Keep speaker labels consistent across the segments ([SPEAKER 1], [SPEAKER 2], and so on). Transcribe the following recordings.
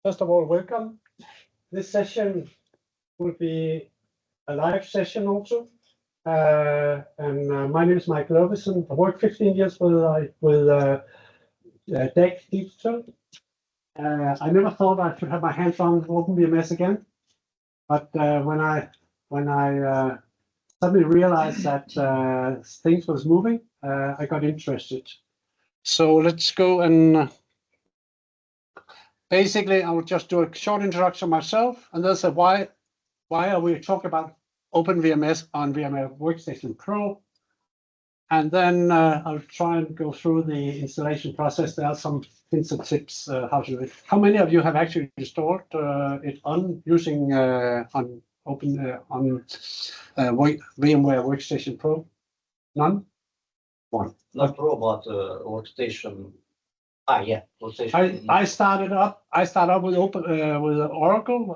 [SPEAKER 1] First of all, welcome. This session will be a live session also. My name is Michael Ovesen. I worked 15 years with DEC Digital. I never thought I should have my hands on OpenVMS again, but when I suddenly realized that things was moving, I got interested. So let's go and basically I will just do a short introduction myself, and then say why are we talking about OpenVMS on VMware Workstation Pro, and then I'll try and go through the installation process. There are some hints and tips how to do it. How many of you have actually installed it on using on VMware Workstation Pro? None? One.
[SPEAKER 2] Not Pro, but Workstation. Yeah, Workstation.
[SPEAKER 1] I started up with Oracle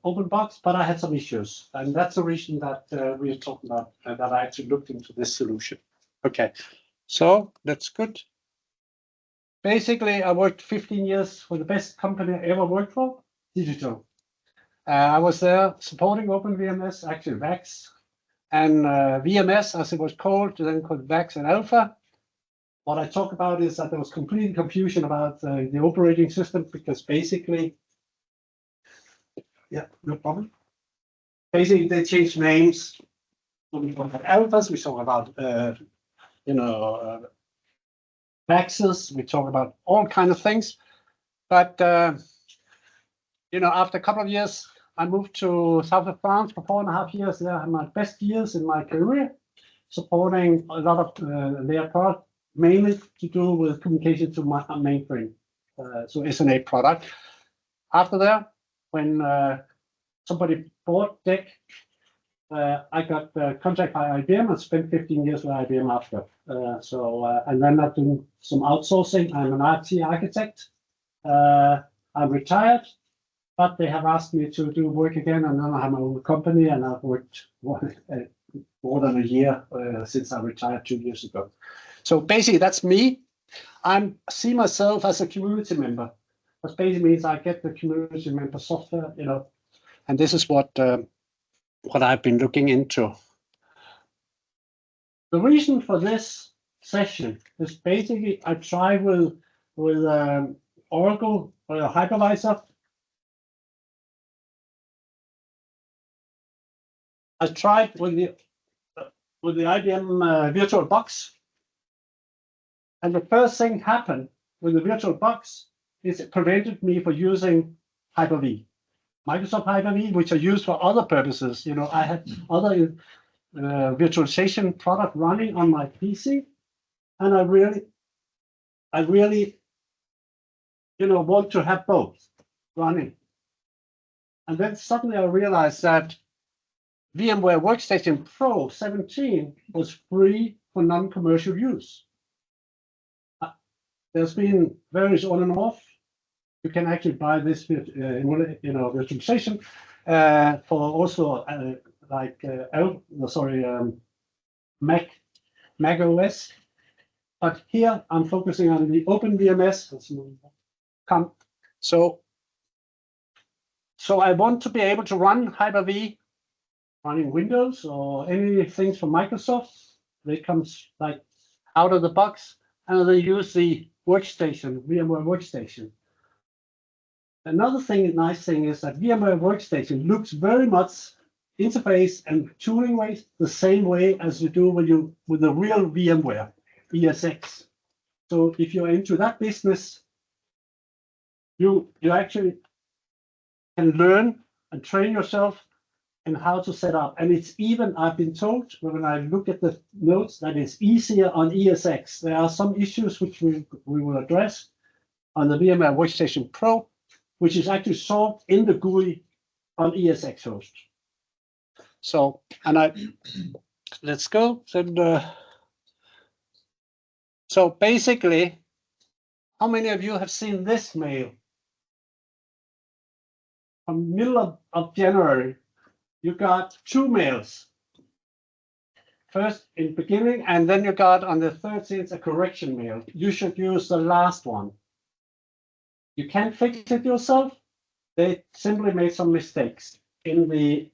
[SPEAKER 1] OpenBox, but I had some issues, and that's the reason that we are talking about that I actually looked into this solution. Okay, so that's good. Basically, I worked 15 years for the best company I ever worked for, Digital. I was there supporting OpenVMS, actually VAX, and VMS as it was called, then called VAX and Alpha. What I talk about is that there was complete confusion about the operating system, because basically, yeah, no problem. Basically, they changed names. We talk about alphas, we talk about VAXes, we talk about all kinds of things. But after a couple of years, I moved to south of France for 4.5 years. There I had my best years in my career, supporting a lot of their products, mainly to do with communication to my mainframe, so SNA product. After that, when somebody bought DEC, I got contract by IBM and spent 15 years with IBM after. And then I've done some outsourcing. I'm an IT architect. I'm retired, but they have asked me to do work again, and then I have my own company, and I've worked more than a year since I retired 2 years ago. So basically, that's me. I see myself as a community member, which basically means I get the community member software, and this is what I've been looking into. The reason for this session is basically I tried with Oracle hypervisor. I tried with the IBM VirtualBox. And the first thing happened with the VirtualBox is it prevented me from using Hyper-V, Microsoft Hyper-V, which are used for other purposes. I had other virtualization product running on my PC, and I really, want to have both running. And then suddenly I realized that VMware Workstation Pro 17 was free for non-commercial use. There's been various on and off. You can actually buy this virtualization for also Mac OS. But here I'm focusing on the OpenVMS. So I want to be able to run Hyper-V running Windows or anything from Microsoft. They comes like out of the box, and they use the workstation, VMware Workstation. Another nice thing is that VMware Workstation looks very much interface and tooling wise the same way as you do with the real VMware ESX. So if you're into that business, you actually can learn and train yourself in how to set up. And it's even, I've been told when I look at the notes, that it's easier on ESX. There are some issues which we will address on the VMware Workstation Pro, which is actually solved in the GUI on ESX host. So, let's go. So basically, how many of you have seen this mail? From middle of January, you got 2 mails. First in beginning, and then you got on the 13th a correction mail. You should use the last one. You can fix it yourself, they simply made some mistakes in the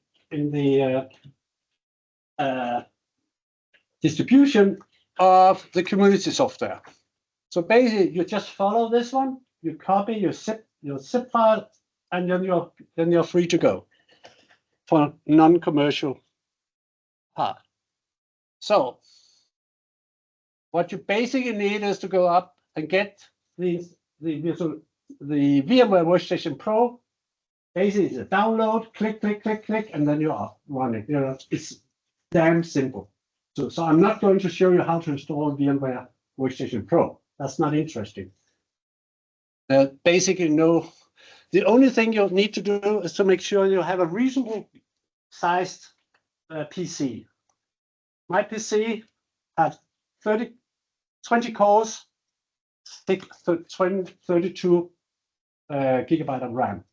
[SPEAKER 1] distribution of the community software. So basically, you just follow this one, you copy your zip file, and then you're free to go for non-commercial part. So what you basically need is to go up and get the VMware Workstation Pro. Basically, it's a download, click, click, click, click, and then you're running. You know, it's damn simple. So I'm not going to show you how to install VMware Workstation Pro. That's not interesting. Basically, no. The only thing you'll need to do is to make sure you have a reasonable sized PC. My PC has 20 cores, 32 gigabyte of RAM.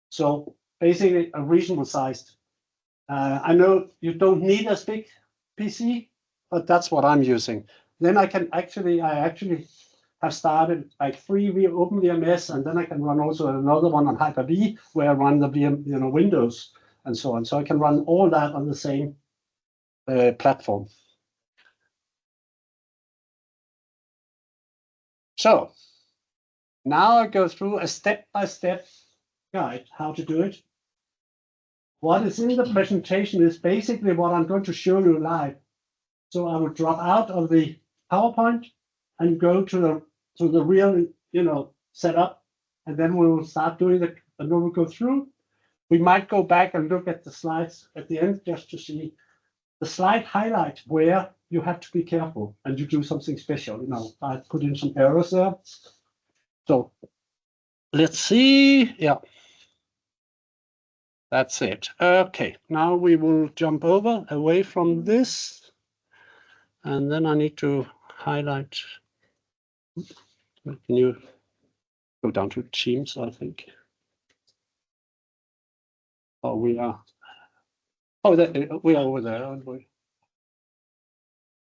[SPEAKER 1] So basically a reasonable sized. I know you don't need a big PC, but that's what I'm using. Then I actually have started like 3 OpenVMS, and then I can run also another one on Hyper-V where I run the Windows and so on. So I can run all that on the same platform. So now I go through a step-by-step guide how to do it. What is in the presentation is basically what I'm going to show you live. So I will drop out of the PowerPoint and go to the real setup, and then we will start doing and then we'll go through. We might go back and look at the slides at the end just to see the slide highlight where you have to be careful and you do something special. I put in some errors there. So let's see. Yeah. That's it. Okay, now we will jump away from this. And then I need to highlight. Can you go down to Teams, I think? Oh, we are. Oh, we are over there, aren't we?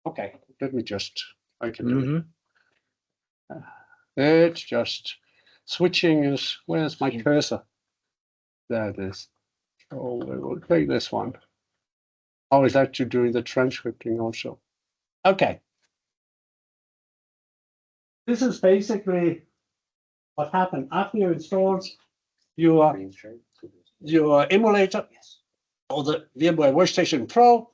[SPEAKER 1] Okay, let me just. I can do it. It's just switching is. Where's my cursor? There it is. Oh, we will take this one. Oh, is that you doing the transcripting also? Okay. This is basically what happened after you installed your emulator or the VMware Workstation Pro.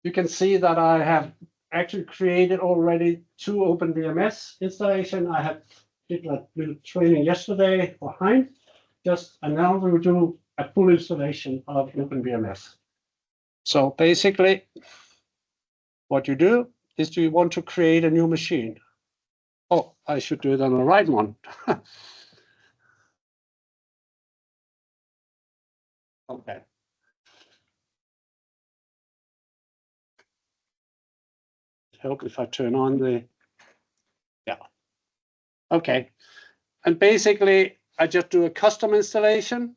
[SPEAKER 1] You can see that I have actually created already 2 OpenVMS installation. I had did a little training yesterday for Hein. And now we will do a full installation of OpenVMS. So basically, what you do is you want to create a new machine. Oh, I should do it on the right one. Okay. Help if I turn on the, yeah. Okay. And basically, I just do a custom installation.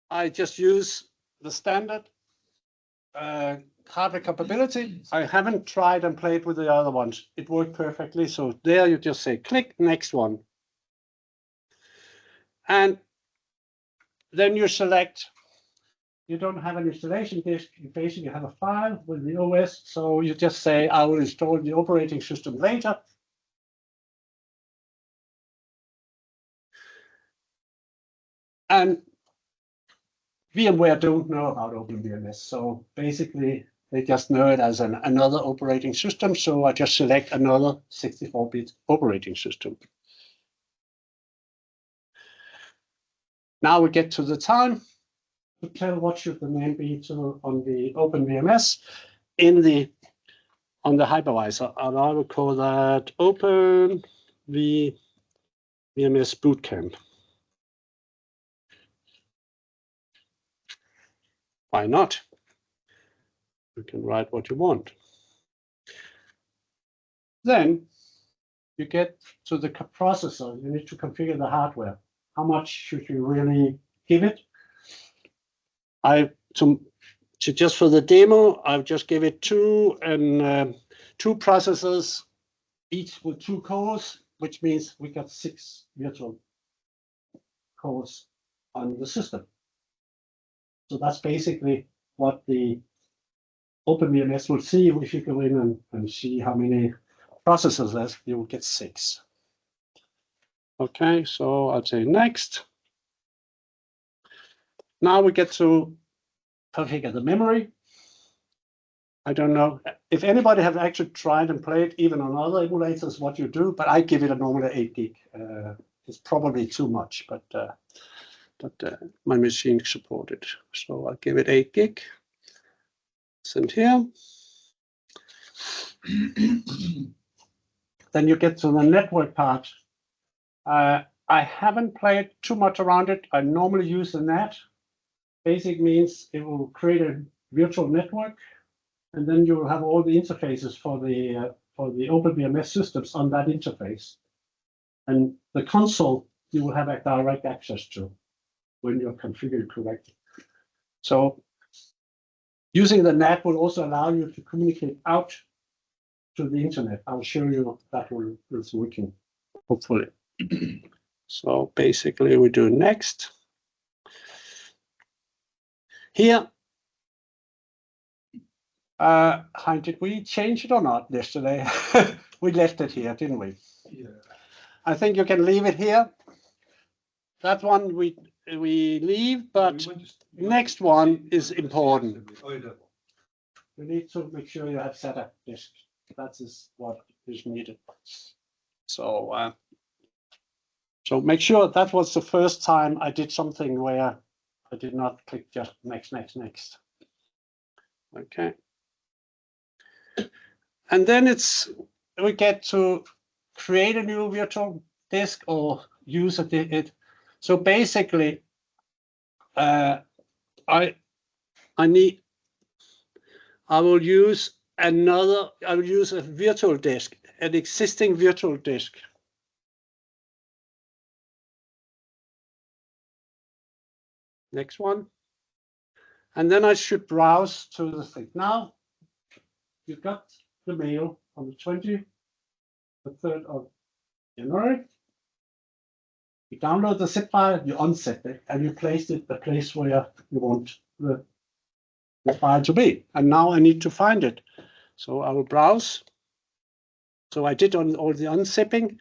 [SPEAKER 1] I just use the standard hardware compatibility. I haven't tried and played with the other ones. It worked perfectly. So there you just say, click next one. And then you select, you don't have an installation disk. You basically have a file with the OS. So you just say, I will install the operating system later. And VMware don't know about OpenVMS. So basically, they just know it as another operating system. So I just select another 64-bit operating system. Now we get to the time to tell what should the name be on the OpenVMS on the hypervisor. And I will call that OpenVMS Bootcamp. Why not? You can write what you want. Then you get to the processor. You need to configure the hardware. How much should you really give it? Just for the demo, I've just give it 2 processors, each with 2 cores, which means we got 6 virtual calls on the system. So that's basically what the OpenVMS will see. If you go in and see how many processors there's, you will get 6. Okay, so I'll say next. Now we get to configure the memory. I don't know if anybody have actually tried and played even on other emulators what you do, but I give it a normal 8 gig. It's probably too much, but my machine supported. So I'll give it 8 gig. Send here. Then you get to the network part. I haven't played too much around it. I normally use the NAT. Basic means it will create a virtual network, and then you will have all the interfaces for the OpenVMS systems on that interface. And the console you will have a direct access to when you're configured correctly. So using the NAT will also allow you to communicate out to the internet. I'll show you that is working, hopefully. So basically we do next. Here, did we change it or not yesterday? We left it here, didn't we? Yeah. I think you can leave it here. That one we leave, but next one is important. You need to make sure you have set up disk. That is what is needed. So, so make sure that was the first time I did something where I did not click just next. Okay. And then we get to create a new virtual disk or use it. So basically, I will use a virtual disk, an existing virtual disk. Next one. And then I should browse to the thing. Now, you got the mail on the 23rd of January. You download the zip file, you unzip it, and you place it the place where you want the file to be. And now I need to find it. So I will browse. So I did all the unzipping.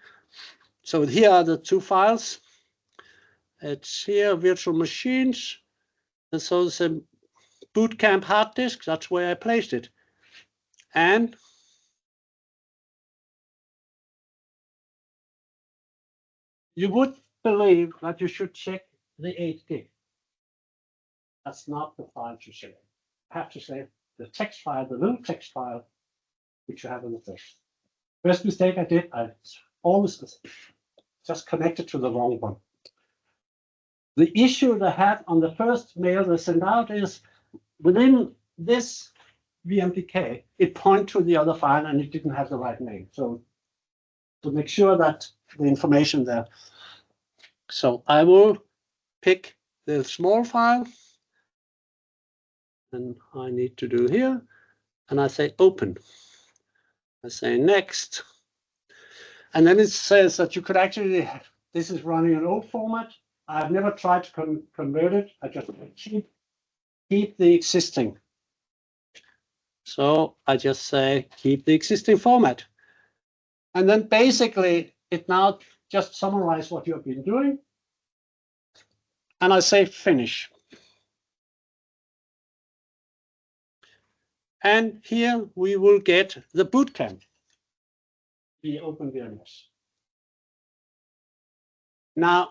[SPEAKER 1] So here are the 2 files. It's here, virtual machines. And so it's a Bootcamp hard disk. That's where I placed it. And you would believe that you should check the 8 gig. That's not the file to save. I have to save the text file, the little text file, which you have in the first mistake I did, I always just connected to the wrong one. The issue they had on the first mail they sent out is within this VMDK, it pointed to the other file and it didn't have the right name. So to make sure that the information there. So I will pick the small file, and I need to do here, and I say open. I say next, and then it says that you could actually, this is running an old format. I've never tried to convert it. I just keep the existing. So I just say keep the existing format. And then basically it now just summarizes what you've been doing. And I say finish. And here we will get the Bootcamp, the OpenVMS. Now,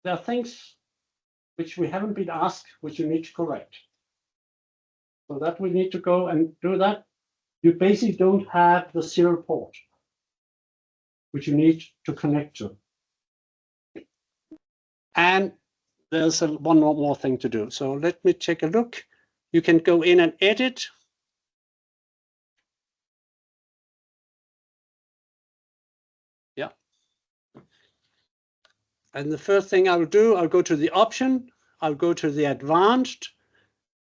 [SPEAKER 1] there are things which we haven't been asked, which you need to correct. So that we need to go and do that. You basically don't have the serial port, which you need to connect to. And there's one more thing to do. So let me take a look. You can go in and edit. Yeah. And the first thing I will do, I'll go to the option, I'll go to the advanced,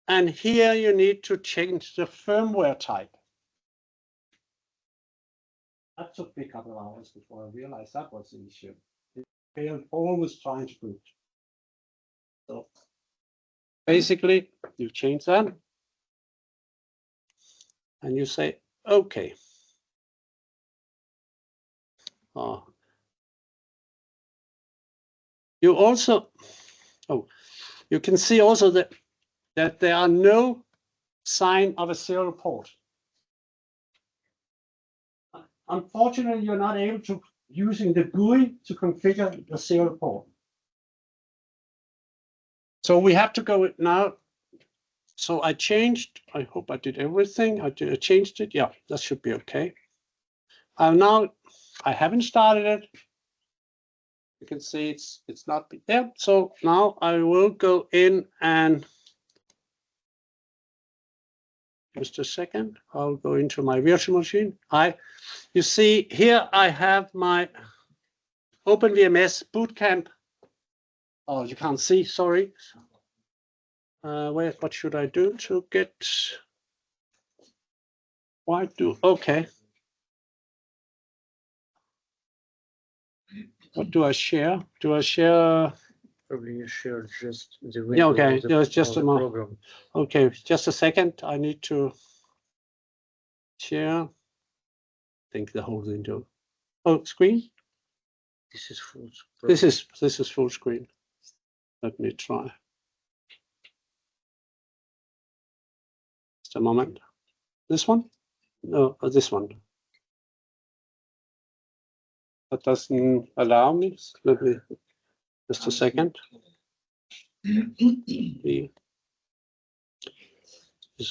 [SPEAKER 1] and here you need to change the firmware type. That took me a couple of hours before I realized that was the issue. failed, always trying to boot. So basically, you change that, and you say, okay. You also, you can see also that there are no sign of a serial port. Unfortunately, you're not able to using the GUI to configure the serial port. So we have to go now. So I changed, I hope I did everything. I changed it. Yeah, that should be okay. Now I haven't started it. You can see it's not there. So now I will go in and just a second. I'll go into my virtual machine. You see here I have my OpenVMS Bootcamp. Oh, you can't see, sorry. What should I do to get? Okay. What do I share? Do I share?
[SPEAKER 2] Probably you share just the window.
[SPEAKER 1] Yeah, okay. There's just
[SPEAKER 2] the
[SPEAKER 1] a
[SPEAKER 2] program.
[SPEAKER 1] Okay, just a second. I need to share. I think the whole window. Oh, screen.
[SPEAKER 2] This is full.
[SPEAKER 1] This is full screen. Let me try. Just a moment. This one? No, this one. That doesn't allow me. Let me just a second. This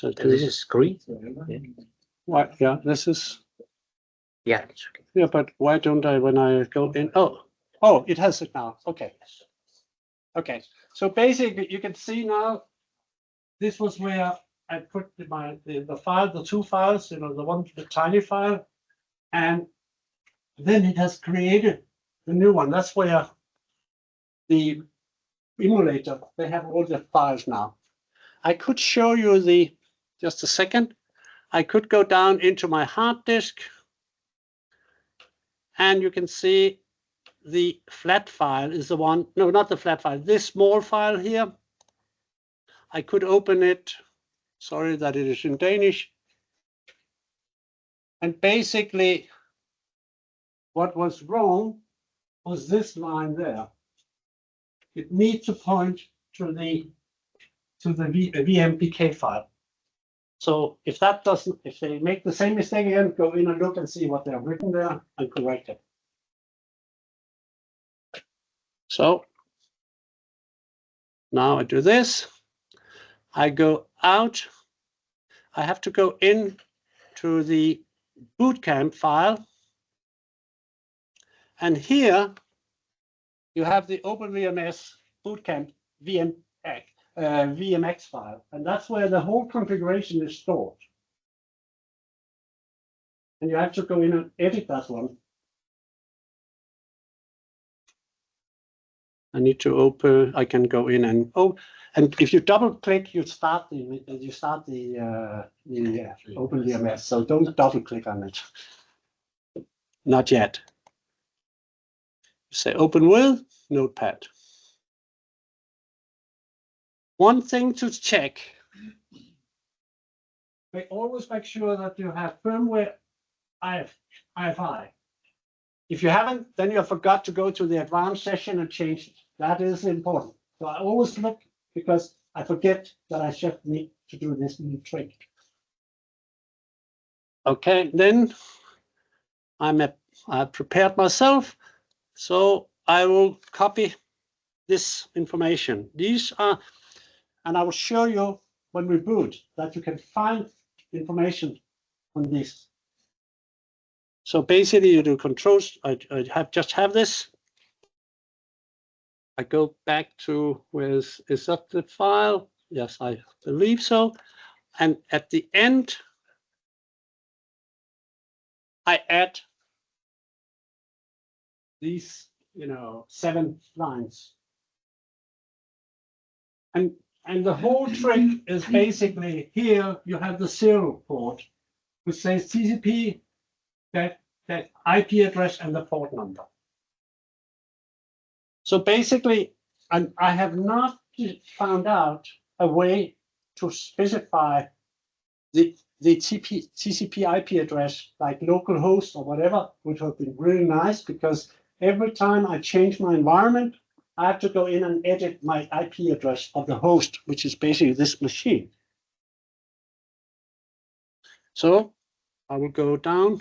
[SPEAKER 2] is screen.
[SPEAKER 1] What? Yeah, this is.
[SPEAKER 2] Yeah, it's okay.
[SPEAKER 1] Yeah, but why don't I when I go in? Oh, it has it now. Okay. Okay. So basically, you can see now. This was where I put the file, the two files. You know, the one, the tiny file, and then it has created the new one. That's where the emulator. They have all the files now. I could show you just a second. I could go down into my hard disk and you can see the flat file is the one, no, not the flat file, this small file here. I could open it, sorry that it is in Danish. And basically what was wrong was this line there. It needs to point to the VMPK file. So if they make the same mistake again, go in and look and see what they have written there and correct it. So now I do this. I go out. I have to go in to the Bootcamp file. And here you have the OpenVMS Bootcamp VMX file. And that's where the whole configuration is stored. And you have to go in and edit that one. I need to open, I can go in and, and if you double click, you start the OpenVMS. So don't double click on it. Not yet. Say open with Notepad. One thing to check. Always make sure that you have firmware IFI. If you haven't, then you forgot to go to the advanced session and change it. That is important. So I always look because I forget that I just need to do this new trick. Okay, then I've prepared myself. So I will copy this information. These are, and I will show you when we boot that you can find information on this. So basically you do controls, I just have this. I go back to is that the file? Yes, I believe so. And at the end, I add these, 7 lines. And the whole trick is basically here you have the serial port, which says TCP, that IP address and the port number. So basically, I have not found out a way to specify the TCP IP address like localhost or whatever, which would be really nice because every time I change my environment, I have to go in and edit my IP address of the host, which is basically this machine. So I will go down.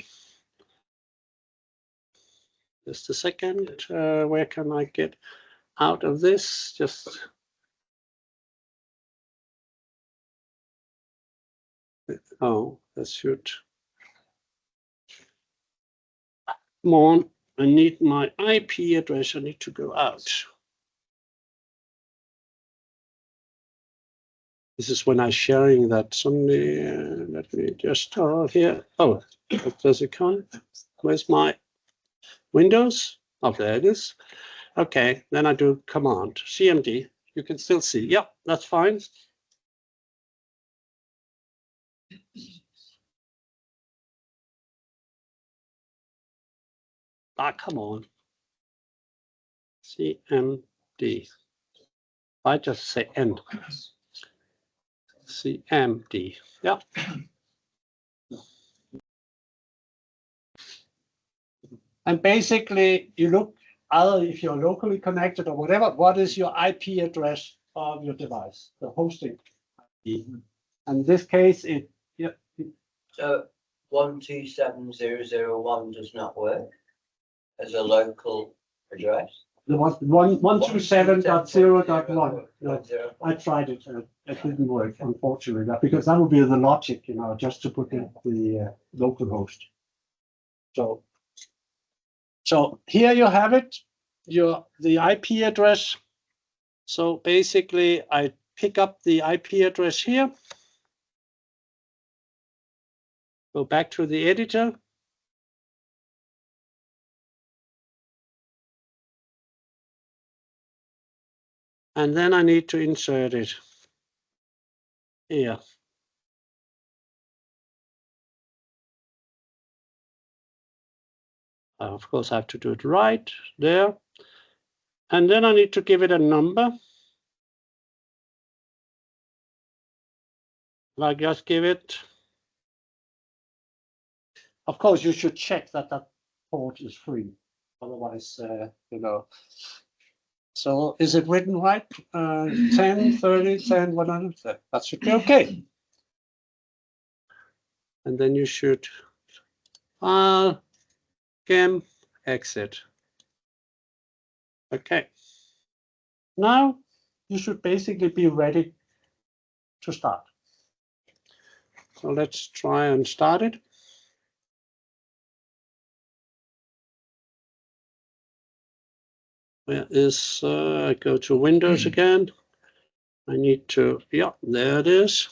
[SPEAKER 1] Just a second. Where can I get out of this? Just that should. Come on, I need my IP address. I need to go out. This is when I'm sharing that suddenly. Let me just here. Oh, does it come? Where's my Windows? Oh, there it is. Okay, then I do command CMD. You can still see. Yeah, that's fine. Come on. CMD. I just say N. CMD. Yeah. And basically, you look either if you're locally connected or whatever, what is your IP address of your device, the hosting IP. And in this case,
[SPEAKER 3] So 127.0.0.1 does not work as a local address.
[SPEAKER 1] The 127.0.1. No, I tried it. It didn't work, unfortunately, because that would be the logic, just to put the local host. So here you have it, the IP address. So basically, I pick up the IP address here, go back to the editor. And then I need to insert it here. Of course, I have to do it right there. And then I need to give it a number. Like just give it. Of course, you should check that that port is free. Otherwise, So is it written right? 10, 30, 10, 100. That should be okay. And then you should file, gem, exit. Okay. Now you should basically be ready to start. So let's try and start it. Where is, I go to Windows again. I need to, yeah, there it is.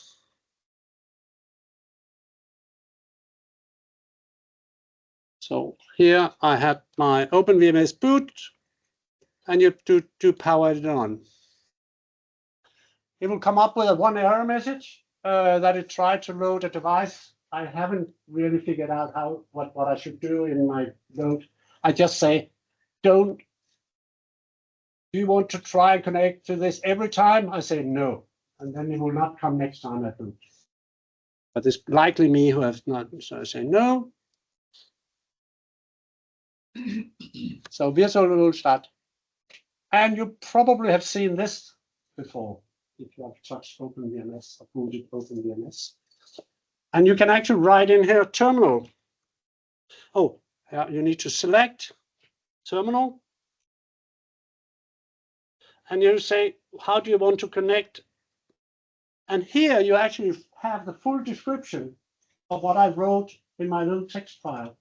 [SPEAKER 1] So here I have my OpenVMS boot, and you do power it on. It will come up with one error message that it tried to load a device. I haven't really figured out what I should do in my load. I just say, do you want to try and connect to this every time? I say no, and then it will not come next time I boot. But it's likely me who has not, so I say no. So virtual will start. And you probably have seen this before if you have touched OpenVMS or booted OpenVMS. And you can actually write in here terminal. Oh, yeah, you need to select terminal. And you say, how do you want to connect? And here you actually have the full description of what I wrote in my little text file.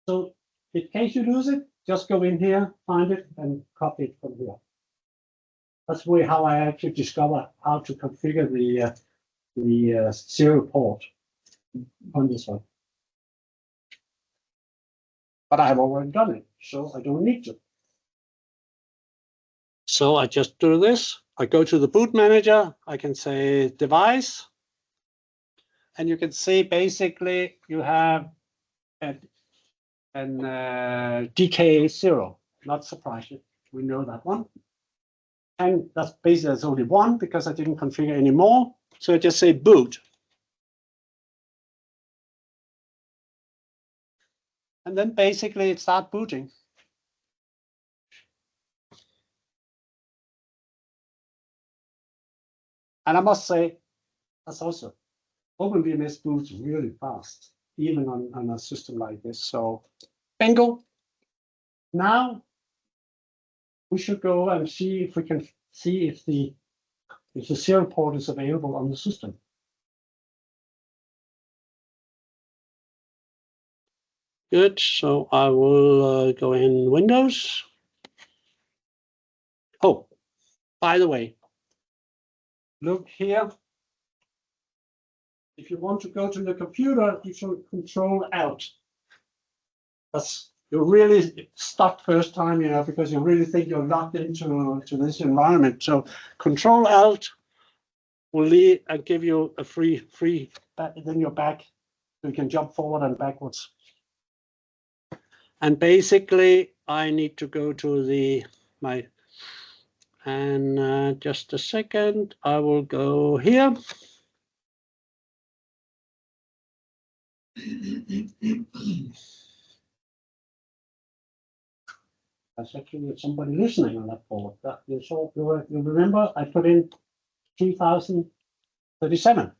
[SPEAKER 1] So in case you lose it, just go in here, find it, and copy it from here. That's how I actually discover how to configure the serial port on this one. But I have already done it, so I don't need to. So I just do this. I go to the boot manager. I can say device. And you can see basically you have an DK0. not surprising. We know that one. And that's basically there's only one because I didn't configure any more. So I just say boot. And then basically it starts booting. And I must say, that's also OpenVMS boots really fast, even on a system like this. So bingo. Now we should go and see if we can see if the serial port is available on the system. Good. So I will go in Windows. Oh, by the way, look here. If you want to go to the computer, you should Control-Alt. That's you're really stuck first time, you know, because you really think you're locked into this environment. So Control-Alt will lead and give you a free, then you're back. You can jump forward and backwards. And basically, I need to go to just a second, I will go here. That's actually somebody listening on that board. That you remember I put in 3037.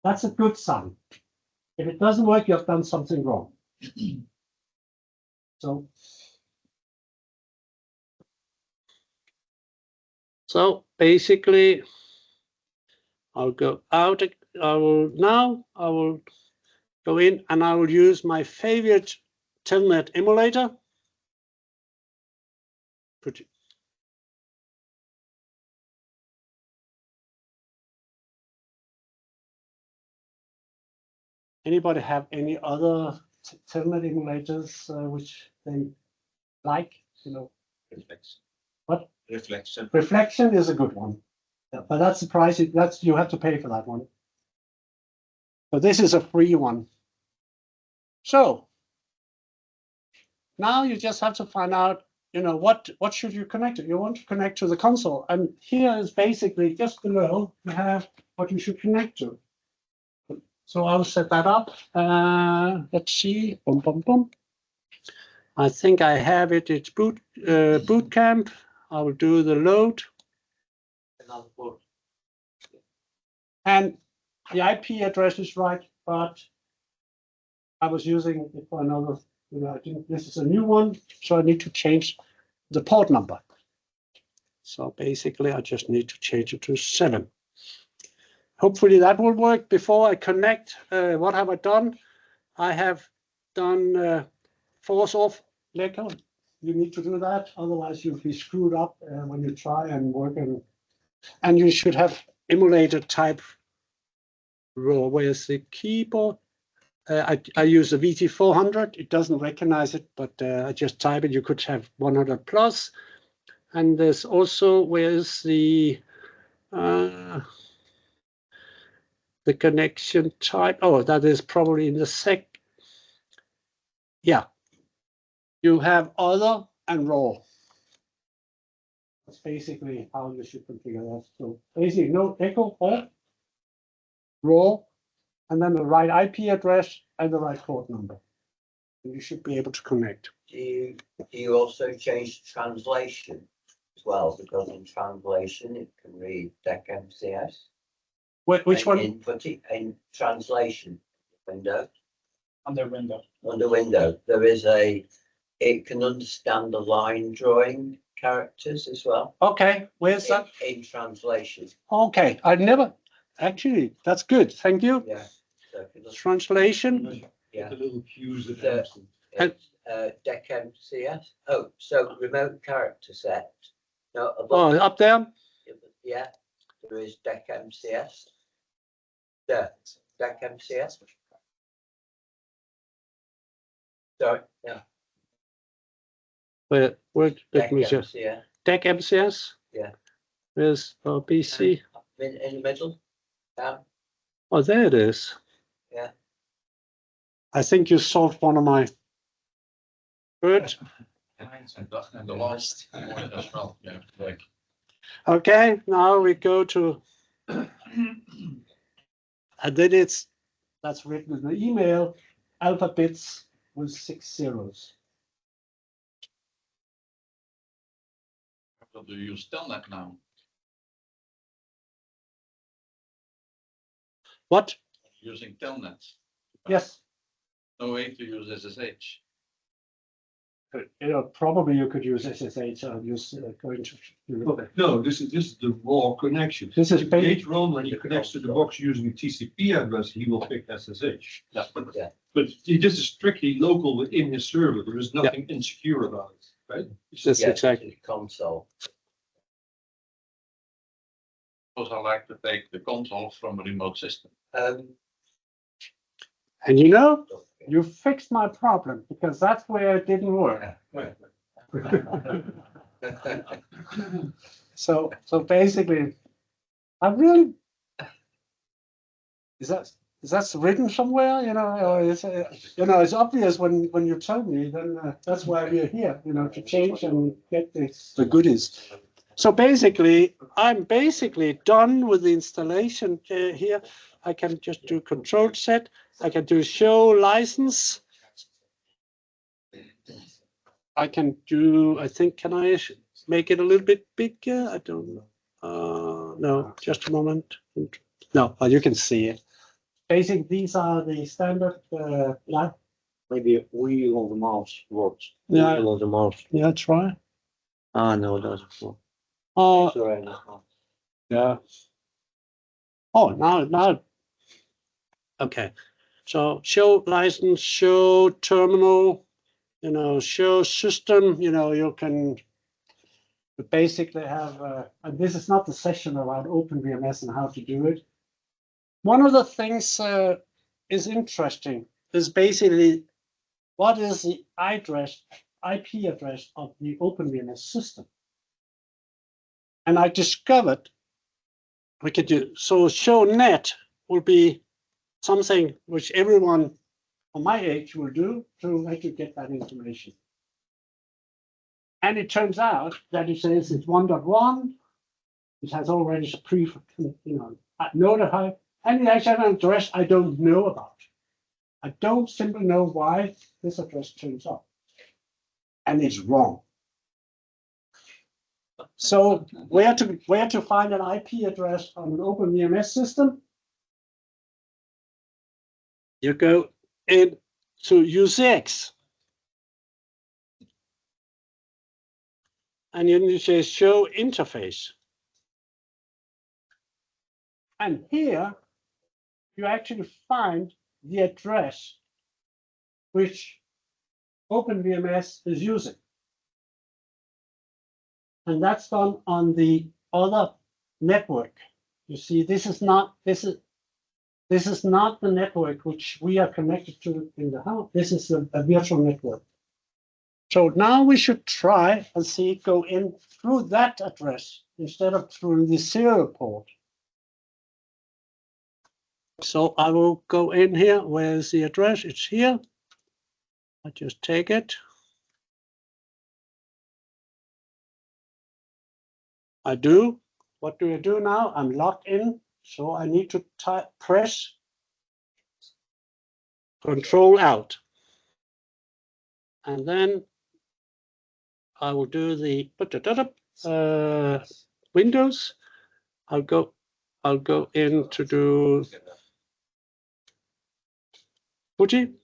[SPEAKER 1] That's a good sign. If it doesn't work, you have done something wrong. So basically, I'll go out. I will go in and I will use my favorite telnet emulator. Anybody have any other telnet emulators which they like? You know,
[SPEAKER 4] Reflection.
[SPEAKER 1] What?
[SPEAKER 4] Reflection.
[SPEAKER 1] Reflection is a good one, yeah, but that's the price. You have to pay for that one. But this is a free one. So now you just have to find out, you know, what should you connect to? You want to connect to the console, and here is basically just below you have what you should connect to. So I'll set that up. Let's see. Boom, boom, boom. I think I have it. It's Bootcamp. I will do the load. And the IP address is right, but I was using it for another. You know, this is a new one, so I need to change the port number. So basically, I just need to change it to 7. Hopefully that will work. Before I connect, what have I done? I have done force off. Lego. You need to do that, otherwise you'll be screwed up when you try and work. And you should have emulator type raw. Where's the keyboard? I use the VT400. It doesn't recognize it, but I just type it. You could have 100 plus. And there's also, where's the connection type? Oh, that is probably in the sec. Yeah. You have other and raw. That's basically how you should configure that. So basically, no echo or raw, and then the right IP address and the right port number. And you should be able to connect.
[SPEAKER 3] Do you also change translation as well? Because in translation it can read DEC-MCS.
[SPEAKER 1] Which one?
[SPEAKER 3] Input it in translation window.
[SPEAKER 4] Under window.
[SPEAKER 3] Under window, there is it can understand the line drawing characters as well.
[SPEAKER 1] Okay, where's that?
[SPEAKER 3] In translation.
[SPEAKER 1] Okay, I never actually. That's good. Thank you.
[SPEAKER 3] Yeah. So if you look,
[SPEAKER 1] Translation.
[SPEAKER 3] yeah.
[SPEAKER 4] The little cues that
[SPEAKER 3] The-
[SPEAKER 4] happen.
[SPEAKER 3] It's DEC-MCS. Oh, so remote character set. No,
[SPEAKER 1] Oh,
[SPEAKER 3] above,
[SPEAKER 1] up there.
[SPEAKER 3] yeah, there is DEC-MCS. There, DEC-MCS. Sorry, yeah.
[SPEAKER 1] Where? Let me just.
[SPEAKER 3] DEC-MCS.
[SPEAKER 1] Deck MCS.
[SPEAKER 3] Yeah.
[SPEAKER 1] Where's BC?
[SPEAKER 3] In the middle. Down.
[SPEAKER 1] Oh, there it is.
[SPEAKER 3] Yeah.
[SPEAKER 1] I think you solved one of my. Good.
[SPEAKER 4] And the last one as well, yeah, like.
[SPEAKER 1] Okay, now we go to, and then that's written in the email, alphabets with 6 zeros.
[SPEAKER 4] Do you use telnet now?
[SPEAKER 1] What?
[SPEAKER 4] Using telnet?
[SPEAKER 1] Yes.
[SPEAKER 4] No way to use SSH.
[SPEAKER 1] Probably you could use SSH or use going to.
[SPEAKER 5] No, this is the raw connection.
[SPEAKER 1] This is
[SPEAKER 5] Later on, when he connects to the box using a TCP address, he will pick SSH.
[SPEAKER 1] Yeah.
[SPEAKER 3] Yeah.
[SPEAKER 5] But this is strictly local within his server. There is nothing insecure about it, right?
[SPEAKER 1] That's
[SPEAKER 3] Yeah,
[SPEAKER 1] exactly.
[SPEAKER 3] the console.
[SPEAKER 4] Because I like to take the console from a remote system.
[SPEAKER 1] And you fixed my problem because that's where it didn't work. So basically, I really is that written somewhere? Or is it's obvious when you tell me. Then that's why we're here. To change and get the goodies. So basically, I'm basically done with the installation here. I can just do Control Z. I can do show license. I can do, I think, can I make it a little bit bigger? I don't know. No, just a moment. No, you can see it. Basically, these are the standard live.
[SPEAKER 2] Maybe wheel on the mouse works.
[SPEAKER 1] Yeah.
[SPEAKER 2] Wheel on the mouse.
[SPEAKER 1] Yeah, try.
[SPEAKER 2] No, that's cool. Sorry.
[SPEAKER 1] Yeah. Oh, now. Okay. So show license, show terminal, show system, you can basically have, and this is not the session around OpenVMS and how to do it. One of the things is interesting is basically what is the IP address of the OpenVMS system. And I discovered we could do, so show net will be something which everyone on my age will do to actually get that information. And it turns out that it says it's 1.1. It has already notified, and it actually has an address I don't know about. I don't simply know why this address turns up, and it's wrong. So where to find an IP address on an OpenVMS system? You go into UCX. And you say show interface. And here you actually find the address which OpenVMS is using. And that's done on the other network. You see, this is not the network which we are connected to in the house. This is a virtual network. So now we should try and see it go in through that address instead of through the serial port. So I will go in here. Where's the address? It's here. I just take it. I do. What do I do now? I'm logged in. So I need to press Control Alt. And then I will do the Windows. I'll go in to do Fuji.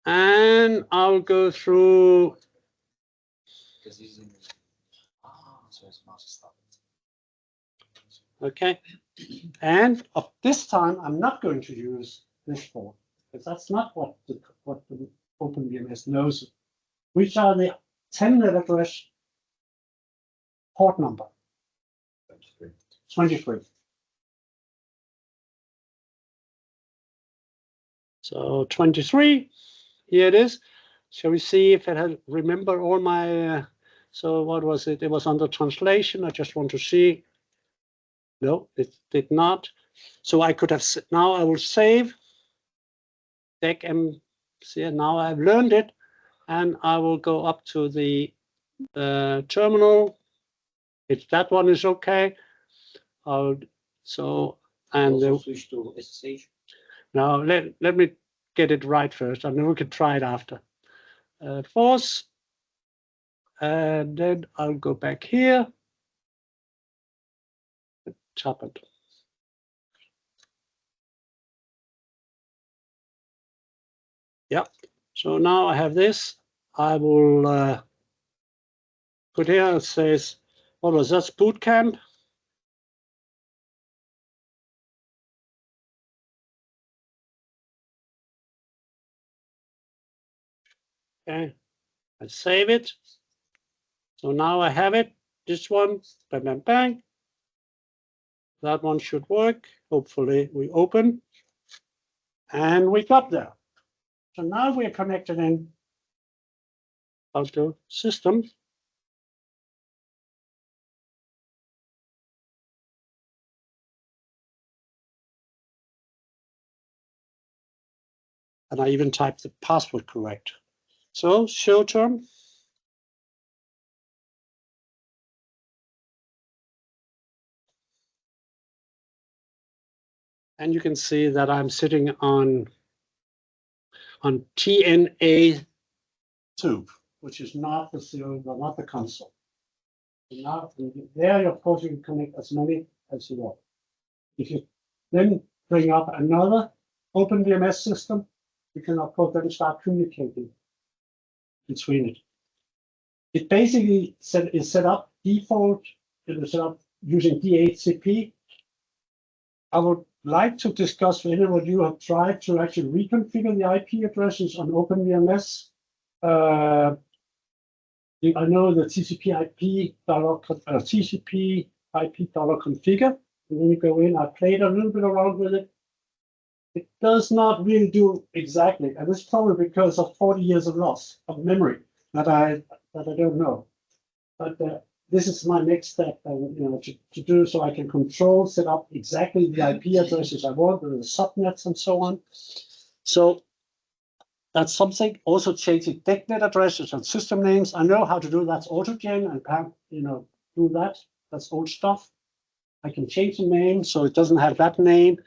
[SPEAKER 1] And I'll go through. Okay. And this time I'm not going to use this port because that's not what the OpenVMS knows, which are the telnet address port number 23. So 23, here it is. Shall we see if it has remember all my, so what was it? It was under translation. I just want to see. No, it did not. So I could have, now I will save. DEC now I've learned it, and I will go up to the terminal. If that one is okay, I'll and
[SPEAKER 2] Also switch to SSH.
[SPEAKER 1] now let me get it right first, and then we can try it after. Force, and then I'll go back here. Tap it. Yeah. So now I have this. I will put here. It says, what was that? Bootcamp. Okay. I save it. So now I have it. This one. Bang, bang, bang. That one should work. Hopefully we open. And we got there. So now we're connected in auto system. And I even typed the password correct. So show term. And you can see that I'm sitting on TNA2, which is not the serial, not the console. Now, there, of course, you can connect as many as you want. If you then bring up another OpenVMS system, you can, of course, then start communicating between it. It basically is set up default. It is set up using DHCP. I would like to discuss with anyone you have tried to actually reconfigure the IP addresses on OpenVMS. I know the TCP/IP configure. And then you go in. I played a little bit around with it. It does not really do exactly, and it's probably because of 40 years of loss of memory that I don't know. But this is my next step, to do so I can control, set up exactly the IP addresses I want, with the subnets and so on. So that's something. Also changing DECnet addresses and system names. I know how to do that. Autogen and do that. That's old stuff. I can change the name so it doesn't have that name.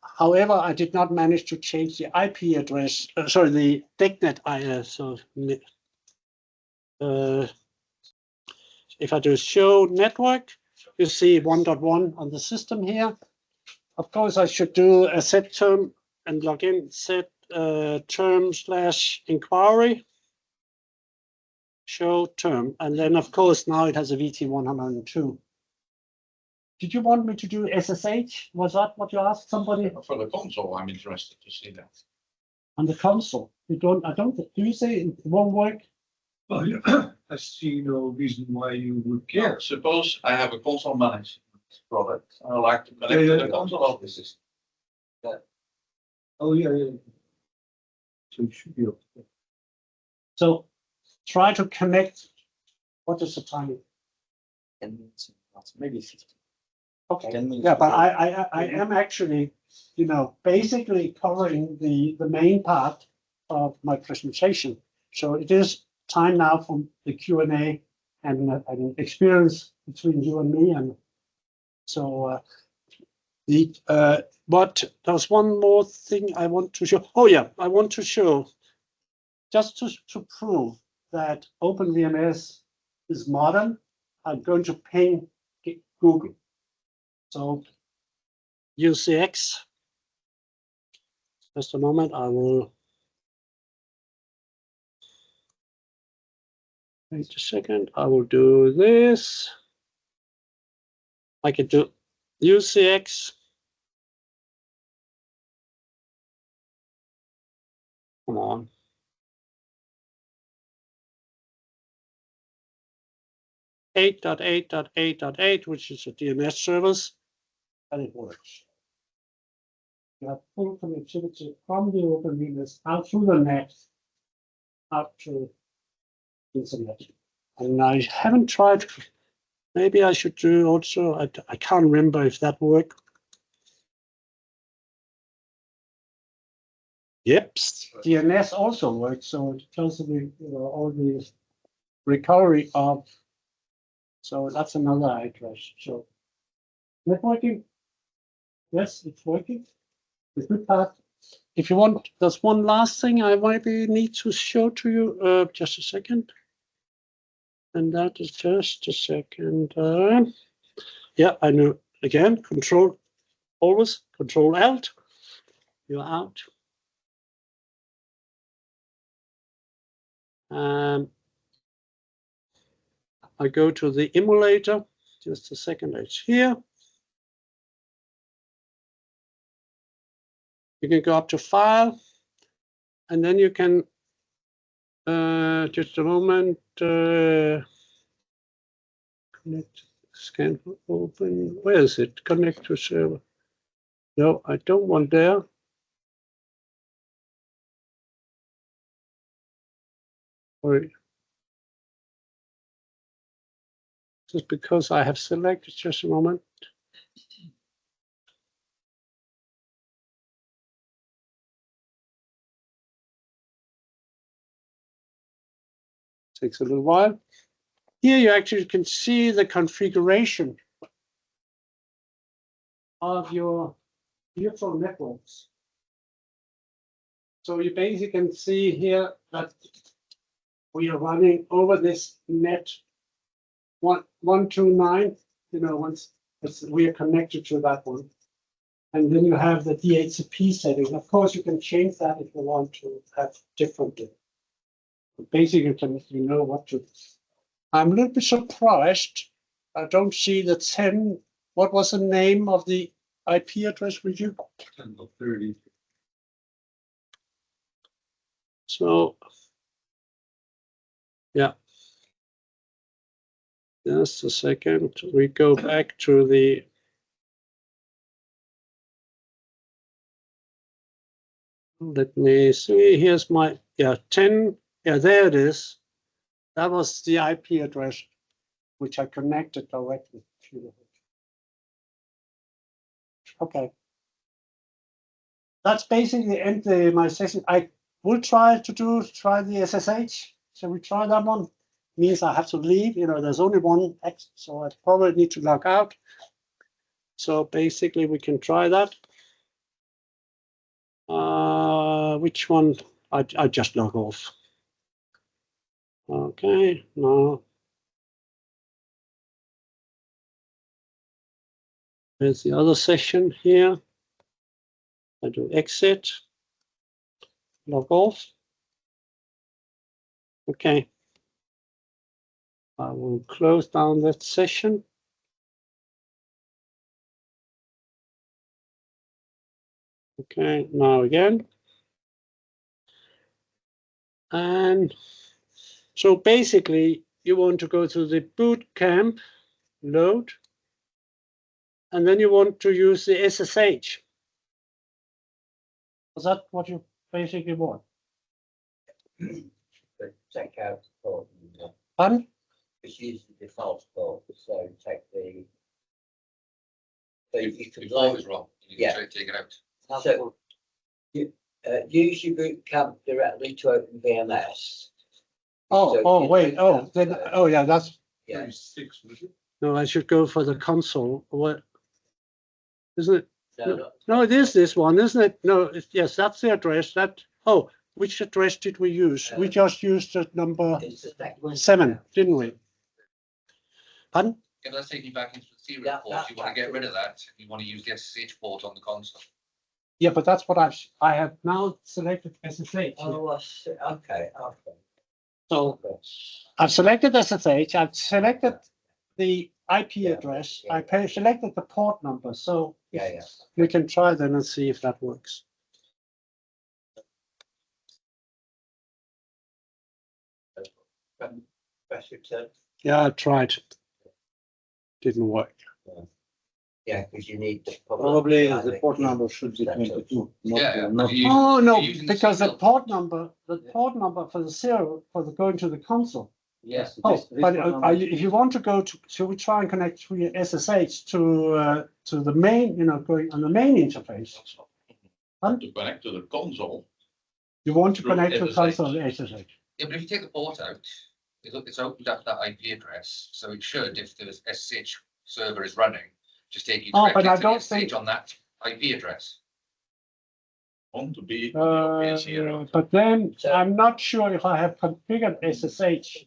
[SPEAKER 1] However, I did not manage to change the IP address. The DECnet. If I do show network, you see 1.1 on the system here. Of course, I should do a set term and log in, set term/inquiry, show term. And then, of course, now it has a VT102. Did you want me to do SSH? Was that what you asked somebody?
[SPEAKER 4] For the console, I'm interested to see that.
[SPEAKER 1] On the console? Do you say it won't work?
[SPEAKER 5] Well, yeah, I see no reason why you would care.
[SPEAKER 4] Yeah, suppose I have a console management product. I would like to connect to the console of the system.
[SPEAKER 5] Oh, yeah. So it should be okay.
[SPEAKER 1] So try to connect. What is the time?
[SPEAKER 2] 10 minutes, maybe 15.
[SPEAKER 1] Okay.
[SPEAKER 2] 10 minutes.
[SPEAKER 1] Yeah, but I am actually, basically covering the main part of my presentation. So it is time now for the Q&A and an experience between you and me. And so but there's one more thing I want to show. Oh yeah, I want to show just to prove that OpenVMS is modern. I'm going to ping Google. So UCX. Just a moment, I will wait a second. I will do this. I can do UCX. Come on. .8.8.8.8, which is a DNS service, and it works. You have full connectivity from the OpenVMS out through the net, out to internet. And I haven't tried. Maybe I should do also. I can't remember if that worked. Yep, DNS also works, so it tells me, all the recovery of. So that's another address. So networking, yes, it's working. The good part. If you want, there's one last thing I maybe need to show to you. Just a second. And that is just a second. Yeah, I know. Again, always Control Alt. You're out. I go to the emulator. Just a second. It's here. You can go up to File, and then you can. Just a moment. Connect. Scan. Open. Where is it? Connect to server. No, I don't want there. Sorry. Just because I have selected, just a moment. Takes a little while. Here you actually can see the configuration of your virtual networks. So you basically can see here that we are running over this net 129, once we are connected to that one. And then you have the DHCP setting. Of course, you can change that if you want to have differently. Basically, you know what to. I'm a little bit surprised. I don't see the 10. What was the name of the IP address with you?
[SPEAKER 5] 10.30.
[SPEAKER 1] So, yeah. Just a second. We go back to the. Let me see. Here's my 10. Yeah, there it is. That was the IP address which I connected directly to the. Okay. That's basically the end of my session. I will try the SSH. Shall we try that one? Means I have to leave. There's only one exit, so I probably need to log out. So basically, we can try that. Which one? I just log off. Okay, now. There's the other session here. I do exit, log off. Okay. I will close down that session. Okay, now again. And so basically, you want to go to the Bootcamp, load, and then you want to use the SSH. Is that what you basically want?
[SPEAKER 3] But take out the port number.
[SPEAKER 1] Pardon?
[SPEAKER 3] Just use the default port, so take the. So you
[SPEAKER 4] If
[SPEAKER 3] could
[SPEAKER 4] the port is wrong, you
[SPEAKER 3] Yeah.
[SPEAKER 4] can take it out.
[SPEAKER 3] So use your Bootcamp directly to OpenVMS. So you
[SPEAKER 1] Wait,
[SPEAKER 3] take
[SPEAKER 1] oh,
[SPEAKER 3] out,
[SPEAKER 1] then, yeah, that's,
[SPEAKER 3] Yeah,
[SPEAKER 5] 36, was it?
[SPEAKER 1] no, I should go for the console. What? Isn't it?
[SPEAKER 3] no,
[SPEAKER 1] No, it is this one, isn't it? No, yes, that's the address. Which address did we use? We just used the number
[SPEAKER 3] it's the second
[SPEAKER 1] 7, didn't we? Pardon?
[SPEAKER 4] If that's taking you back into the serial
[SPEAKER 3] Yeah,
[SPEAKER 4] port, you want to get rid of that. You want to use the SSH port on the console.
[SPEAKER 1] Yeah, but that's what I have now selected SSH.
[SPEAKER 3] Oh, I see. Okay.
[SPEAKER 1] So I've selected SSH. I've selected the IP address. I selected the port number. So
[SPEAKER 3] Yeah.
[SPEAKER 1] we can try then and see if that works.
[SPEAKER 3] Press return.
[SPEAKER 1] Yeah, I tried. Didn't work.
[SPEAKER 3] Yeah, because you need the.
[SPEAKER 2] Probably the port number should be 22.
[SPEAKER 4] Yeah,
[SPEAKER 2] Not
[SPEAKER 4] you-
[SPEAKER 1] Oh no,
[SPEAKER 4] you're using the
[SPEAKER 1] because the
[SPEAKER 4] serial
[SPEAKER 1] port number for the serial for the going to the console.
[SPEAKER 2] Yes.
[SPEAKER 1] Oh,
[SPEAKER 2] this
[SPEAKER 1] but
[SPEAKER 2] port number-
[SPEAKER 1] if you want to go to, shall we try and connect through your SSH to the main, going on the main interface?
[SPEAKER 6] To connect to the console.
[SPEAKER 1] You want to
[SPEAKER 4] Through
[SPEAKER 1] connect to
[SPEAKER 4] SSH.
[SPEAKER 1] console SSH.
[SPEAKER 6] Yeah, but if you take the port out, it's opened up that IP address, so it should, if the SSH server is running, just take you
[SPEAKER 1] Oh, but
[SPEAKER 6] directly
[SPEAKER 1] I
[SPEAKER 6] to the
[SPEAKER 1] don't
[SPEAKER 6] SSH
[SPEAKER 1] think-
[SPEAKER 6] on that IP address.
[SPEAKER 4] Want to be the
[SPEAKER 1] But then I'm not sure if I have configured SSH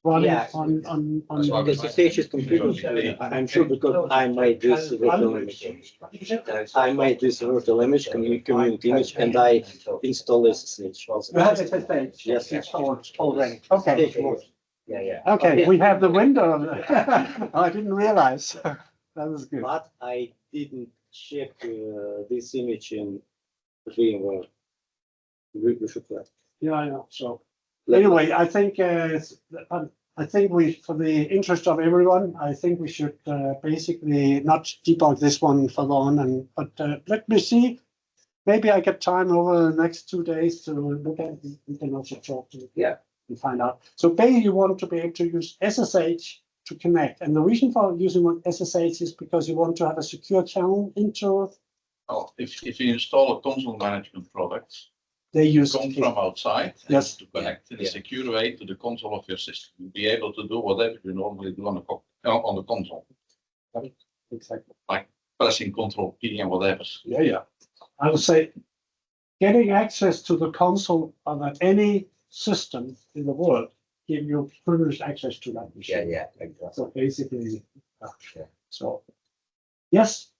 [SPEAKER 1] running
[SPEAKER 3] Yeah.
[SPEAKER 1] on.
[SPEAKER 6] That's why
[SPEAKER 2] The stage is configured. I'm sure because I made this virtual image. I made this virtual image, community image, and I installed SSH.
[SPEAKER 1] You have SSH?
[SPEAKER 2] Yes.
[SPEAKER 1] Installed already. Okay.
[SPEAKER 3] Yeah.
[SPEAKER 1] Okay, we have the window. I didn't realize. That was good.
[SPEAKER 2] But I didn't check this image in VMware. We should try.
[SPEAKER 1] Yeah, I know. So anyway, I think we, for the interest of everyone, I think we should basically not debug this one further on. But let me see. Maybe I get time over the next 2 days to look at it. We can also talk to it.
[SPEAKER 3] Yeah.
[SPEAKER 1] And find out. So basically, you want to be able to use SSH to connect. And the reason for using SSH is because you want to have a secure channel into.
[SPEAKER 4] Oh, if you install a console management product,
[SPEAKER 1] They use.
[SPEAKER 4] come from outside. and
[SPEAKER 1] Yes.
[SPEAKER 4] To connect in a
[SPEAKER 3] Yeah.
[SPEAKER 4] secure way to the console of your system. You'll be able to do whatever you normally do on the console,
[SPEAKER 1] Exactly.
[SPEAKER 4] pressing Control P and whatever.
[SPEAKER 1] Yeah. I would say getting access to the console on any system in the world give you privileged access to that machine.
[SPEAKER 3] Yeah, exactly.
[SPEAKER 1] So basically,
[SPEAKER 3] Yeah.
[SPEAKER 1] so, yes.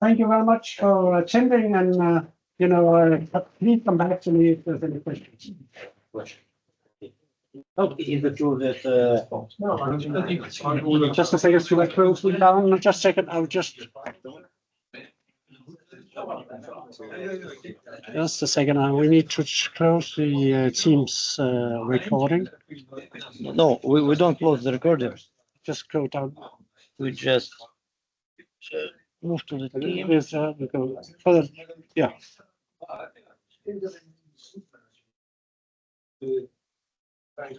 [SPEAKER 1] Thank you very much for attending and, please come back to me if there's any questions.
[SPEAKER 2] Oh, is it true that
[SPEAKER 1] Just a second, should I close it down? Just a second, I'll just. Just a second, we need to close the Teams recording.
[SPEAKER 2] no, we don't close the recording.
[SPEAKER 1] Just go down.
[SPEAKER 2] We just move to the team.
[SPEAKER 1] We go further, yeah.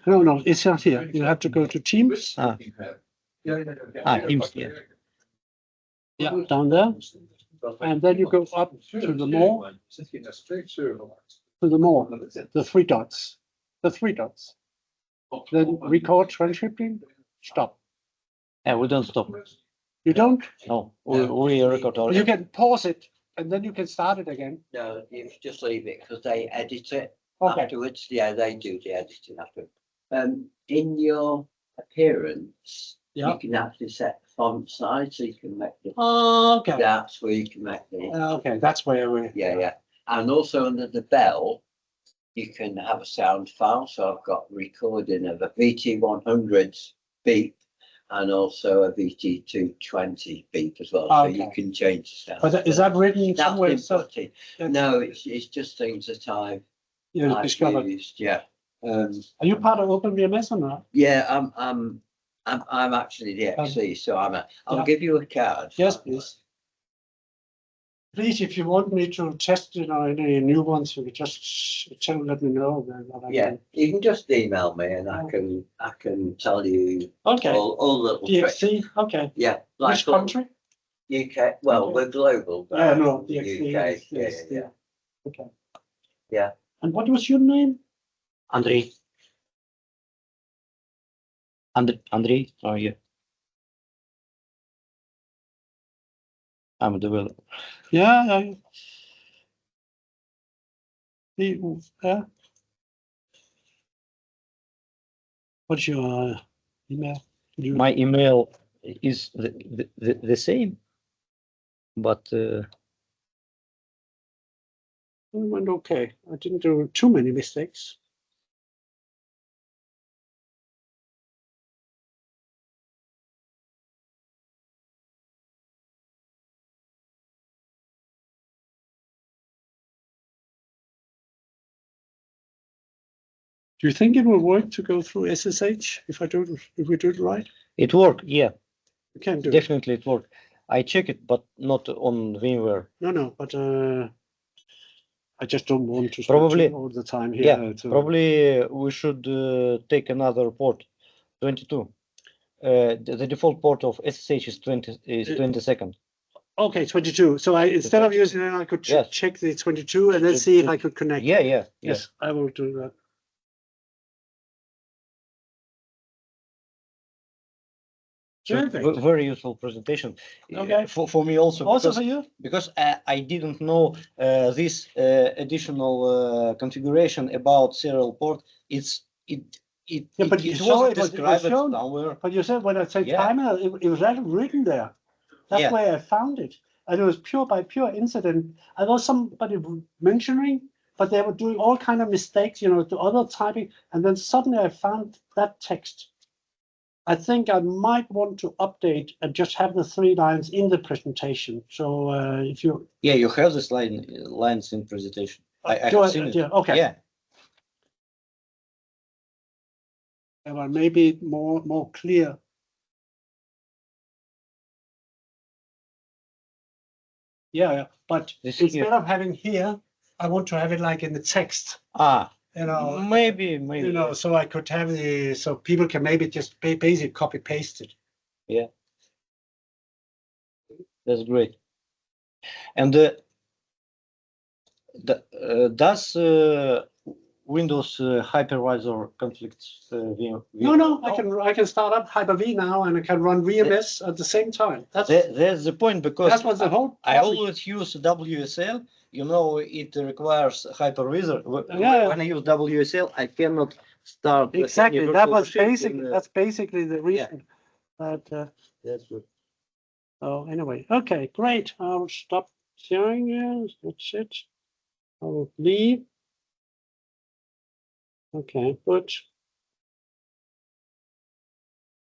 [SPEAKER 1] No, it's not here. You have to go to Teams.
[SPEAKER 2] Teams, yeah.
[SPEAKER 1] Yeah, down there. And then you go up to the more, the three dots. Then record transcripting, stop.
[SPEAKER 2] Yeah, we don't stop.
[SPEAKER 1] You don't?
[SPEAKER 2] No, we record all.
[SPEAKER 1] You can pause it and then you can start it again.
[SPEAKER 3] No, you just leave it because they edit it
[SPEAKER 1] Okay,
[SPEAKER 3] afterwards. Yeah, they do the editing after. In your appearance,
[SPEAKER 1] yeah.
[SPEAKER 3] you can actually set the font size so you can make the.
[SPEAKER 1] Okay,
[SPEAKER 3] That's where you can make the.
[SPEAKER 1] okay, that's where we.
[SPEAKER 3] Yeah. And also under the bell, you can have a sound file. So I've got recording of a VT100 beep and also a VT220 beep as well. So you
[SPEAKER 1] Okay.
[SPEAKER 3] can change the sound.
[SPEAKER 1] But is that written
[SPEAKER 3] That's
[SPEAKER 1] somewhere?
[SPEAKER 3] been
[SPEAKER 1] So
[SPEAKER 3] put in. No, it's just things that I've
[SPEAKER 1] discovered.
[SPEAKER 3] used. Yeah.
[SPEAKER 1] Are you part of OpenVMS or not?
[SPEAKER 3] Yeah, I'm actually the XC, so I'll
[SPEAKER 1] Yeah.
[SPEAKER 3] give you a card.
[SPEAKER 1] Yes, please. Please, if you want me to test it or any new ones, you can just let me know. Then what I
[SPEAKER 3] Yeah,
[SPEAKER 1] can-
[SPEAKER 3] you can just email me and I can tell you
[SPEAKER 1] Okay,
[SPEAKER 3] all little tricks.
[SPEAKER 1] DXC, okay.
[SPEAKER 3] Yeah,
[SPEAKER 1] Which
[SPEAKER 3] all
[SPEAKER 1] country?
[SPEAKER 3] UK. Well,
[SPEAKER 1] Okay.
[SPEAKER 3] we're global. but
[SPEAKER 1] Yeah, no, DXC.
[SPEAKER 3] UK.
[SPEAKER 1] Yes,
[SPEAKER 3] Yeah.
[SPEAKER 1] Okay.
[SPEAKER 3] Yeah.
[SPEAKER 1] And what was your name?
[SPEAKER 2] Andrei. Andrei, oh yeah. I'm a developer.
[SPEAKER 1] Yeah. Yeah. What's your email?
[SPEAKER 2] My email is the same, but
[SPEAKER 1] It went okay. I didn't do too many mistakes. Do you think it will work to go through SSH if we do it right?
[SPEAKER 2] it worked. Yeah,
[SPEAKER 1] You can do it.
[SPEAKER 2] definitely it worked. I check it, but not on VMware.
[SPEAKER 1] No, but I just don't want to spend
[SPEAKER 2] Probably-
[SPEAKER 1] all the time here.
[SPEAKER 2] Yeah, probably we should take another port, 22. The default port of SSH is 22nd.
[SPEAKER 1] Okay, 22. So I, instead of using it, I could
[SPEAKER 2] Yes.
[SPEAKER 1] check the 22 and then see if I could connect.
[SPEAKER 2] Yeah.
[SPEAKER 1] Yes, I will do that.
[SPEAKER 2] So
[SPEAKER 1] Perfect.
[SPEAKER 2] very useful presentation.
[SPEAKER 1] Okay.
[SPEAKER 2] For me also.
[SPEAKER 1] Also
[SPEAKER 2] because
[SPEAKER 1] for you?
[SPEAKER 2] because I didn't know this additional configuration about serial port.
[SPEAKER 1] Yeah, but you
[SPEAKER 2] it
[SPEAKER 1] saw
[SPEAKER 2] was
[SPEAKER 1] it was
[SPEAKER 2] described
[SPEAKER 1] shown.
[SPEAKER 2] somewhere.
[SPEAKER 1] But you said when I say
[SPEAKER 2] Yeah.
[SPEAKER 1] timer, it was actually written there. That's
[SPEAKER 2] Yeah.
[SPEAKER 1] where I found it. And it was pure by pure incident. I was somebody mentioning, but they were doing all kind of mistakes, you know, to other typing. And then suddenly I found that text. I think I might want to update and just have the 3 lines in the presentation. So if you
[SPEAKER 2] Yeah, you have this lines in presentation. I
[SPEAKER 1] do
[SPEAKER 2] have seen it.
[SPEAKER 1] yeah, okay.
[SPEAKER 2] Yeah.
[SPEAKER 1] Well, maybe more clear. Yeah, but
[SPEAKER 2] This
[SPEAKER 1] instead
[SPEAKER 2] here.
[SPEAKER 1] of having here, I want to have it like in the text. You know,
[SPEAKER 2] Maybe.
[SPEAKER 1] you know, so I could have the so people can maybe just basically copy paste it.
[SPEAKER 2] Yeah. That's great. And does Windows hypervisor conflicts
[SPEAKER 1] No, I can start up Hyper-V now and I can run VMS at the same time. That's
[SPEAKER 2] That's the point, because
[SPEAKER 1] that's what the whole
[SPEAKER 2] I
[SPEAKER 1] topic-
[SPEAKER 2] always use WSL. You know, it requires hypervisor.
[SPEAKER 1] Yeah.
[SPEAKER 2] When I use WSL, I cannot start
[SPEAKER 1] exactly
[SPEAKER 2] any
[SPEAKER 1] that
[SPEAKER 2] virtual
[SPEAKER 1] was
[SPEAKER 2] machine
[SPEAKER 1] basic.
[SPEAKER 2] in,
[SPEAKER 1] That's basically the reason. That
[SPEAKER 2] that's good.
[SPEAKER 1] oh anyway, okay, great. I'll stop sharing. Yes, that's it. I will leave. Okay, good.